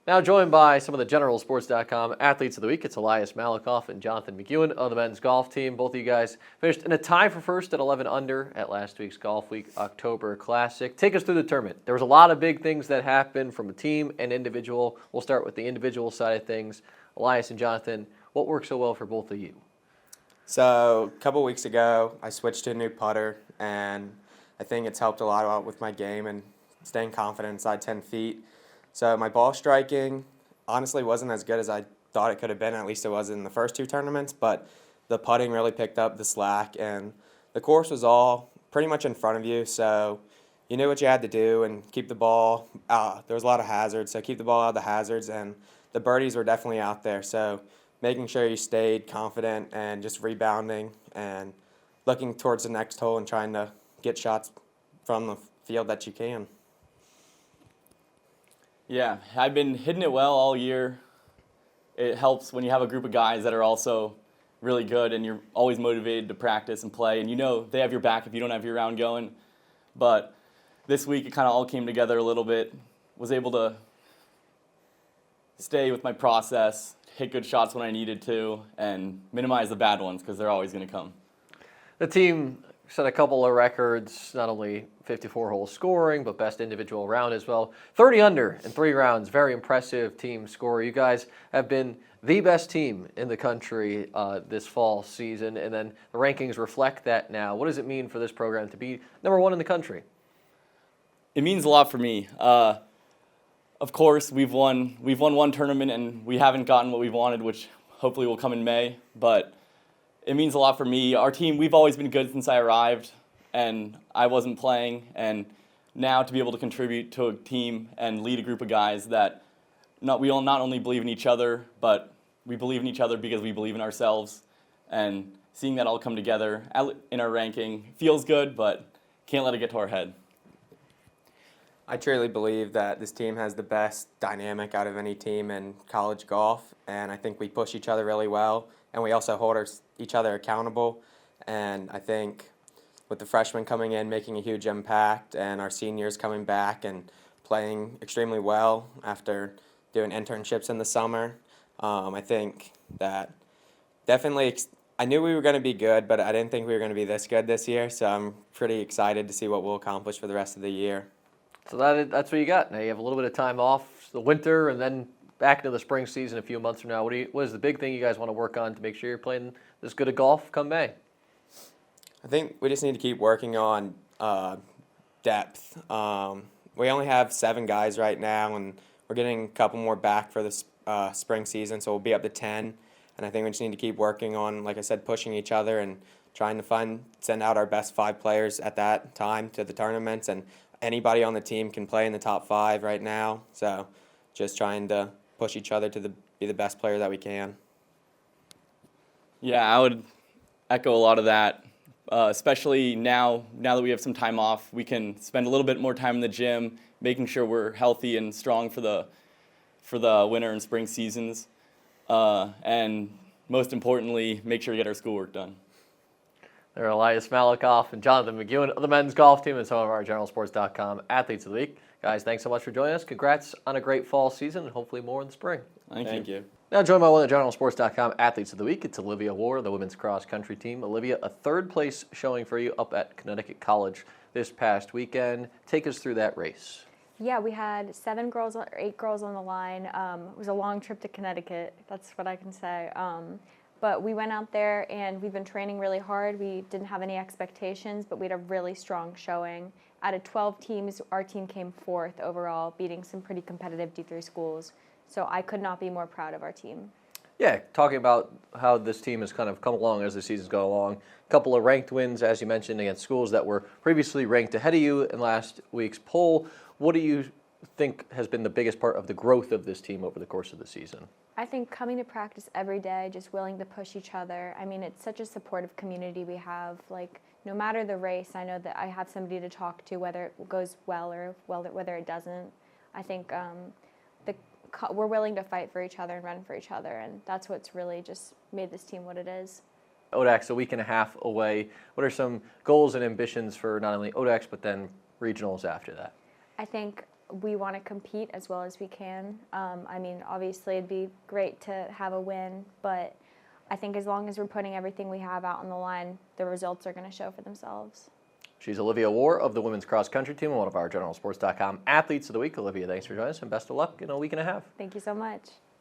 Now joined by some of the GeneralSports.com athletes of the week. It's Elias Malakoff and Jonathan McEwen of the men's golf team. Both of you guys finished in a tie for first at 11 under at last week's Golfweek October Classic. Take us through the tournament. There was a lot of big things that happened from a team and individual. We'll start with the individual side of things. Elias and Jonathan, what worked so well for both of you? So a couple weeks ago, I switched to a new putter, and I think it's helped a lot out with my game and staying confident inside 10 feet. So my ball striking honestly wasn't as good as I thought it could have been, at least it was in the first two tournaments, but the putting really picked up the slack, and the course was all pretty much in front of you, so you knew what you had to do and keep the ball out. There was a lot of hazards, so keep the ball out of the hazards, and the birdies were definitely out there, so making sure you stayed confident and just rebounding and looking towards the next hole and trying to get shots from the field that you can. Yeah, I've been hitting it well all year. It helps when you have a group of guys that are also really good and you're always motivated to practice and play, and you know they have your back if you don't have your round going. But this week it kind of all came together a little bit. Was able to stay with my process, hit good shots when I needed to, and minimize the bad ones because they're always going to come. The team set a couple of records, not only 54-hole scoring, but best individual round as well. 30 under in 3 rounds, very impressive team score. You guys have been the best team in the country this fall season, and then the rankings reflect that now. What does it mean for this program to be number 1 in the country? It means a lot for me. Of course, we've won one tournament and we haven't gotten what we've wanted, which hopefully will come in May, but it means a lot for me. Our team, we've always been good since I arrived, and I wasn't playing, and now to be able to contribute to a team and lead a group of guys that we all not only believe in each other, but we believe in each other because we believe in ourselves, and seeing that all come together in our ranking feels good, but can't let it get to our head. I truly believe that this team has the best dynamic out of any team in college golf, and I think we push each other really well, and we also hold each other accountable. And I think with the freshmen coming in, making a huge impact, and our seniors coming back and playing extremely well after doing internships in the summer, I think that definitely I knew we were going to be good, but I didn't think we were going to be this good this year, so I'm pretty excited to see what we'll accomplish for the rest of the year. So that's what you got. Now you have a little bit of time off, the winter, and then back into the spring season a few months from now. What is the big thing you guys want to work on to make sure you're playing this good at golf come May? I think we just need to keep working on depth. We only have 7 guys right now, and we're getting a couple more back for the spring season, so we'll be up to 10. And I think we just need to keep working on, like I said, pushing each other and trying to send out our best 5 players at that time to the tournaments. And anybody on the team can play in the top 5 right now, so just trying to push each other to be the best player that we can. Yeah, I would echo a lot of that, especially now that we have some time off. We can spend a little bit more time in the gym, making sure we're healthy and strong for the winter and spring seasons, and most importantly, make sure we get our schoolwork done. They're Elias Malakoff and Jonathan McEwen of the men's golf team and some of our GeneralSports.com athletes of the week. Guys, thanks so much for joining us. Congrats on a great fall season and hopefully more in the spring. Thank you. Now joined by one of the GeneralSports.com athletes of the week. It's Olivia Warr, the women's cross country team. Olivia, a 3rd place showing for you up at Connecticut College this past weekend. Take us through that race. Yeah, we had 7 girls or 8 girls on the line. It was a long trip to Connecticut. That's what I can say. But we went out there and we've been training really hard. We didn't have any expectations, but we had a really strong showing. Out of 12 teams, our team came 4th overall, beating some pretty competitive D3 schools. So I could not be more proud of our team. Yeah, talking about how this team has kind of come along as the season's gone along. A couple of ranked wins, as you mentioned, against schools that were previously ranked ahead of you in last week's poll. What do you think has been the biggest part of the growth of this team over the course of the season? I think coming to practice every day, just willing to push each other. I mean, it's such a supportive community we have. Like, no matter the race, I know that I have somebody to talk to, whether it goes well or whether it doesn't. I think we're willing to fight for each other and run for each other, and that's what's really just made this team what it is. ODAC's a week and a half away. What are some goals and ambitions for not only ODAC's but then regionals after that? I think we want to compete as well as we can. I mean, obviously it'd be great to have a win, but I think as long as we're putting everything we have out on the line, the results are going to show for themselves. She's Olivia Warr of the women's cross country team and one of our GeneralSports.com athletes of the week. Olivia, thanks for joining us and best of luck in a week and a half. Thank you so much.